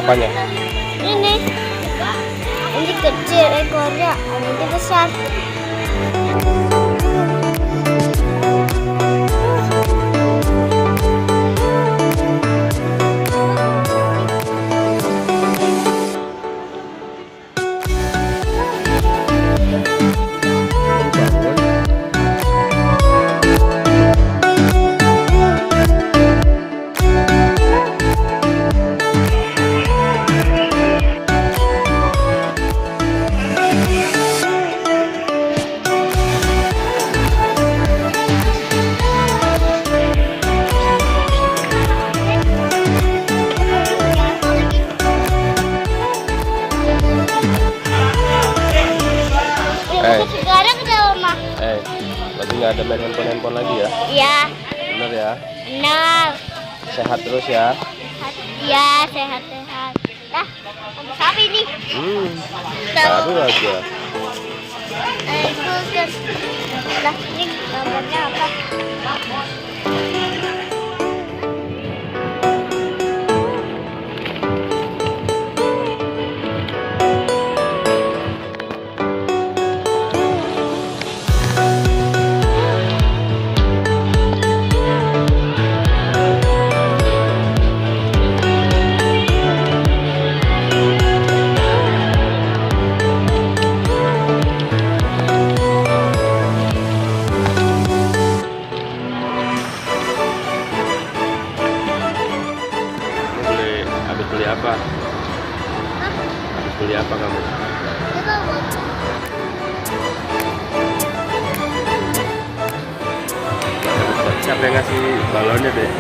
apanya? Ini kecil ekornya, ini besar. Sekarang udah rumah. Berarti nggak ada main handphone lagi ya? Iya. Bener ya? Benar. Sehat terus ya? Iya, sehat-sehat. Dah, ada sapi nih. Baru aja. Dah, ini gambarnya apa? Beli apa? Habis beli apa kamu? Siapa yang ngasih balonnya deh?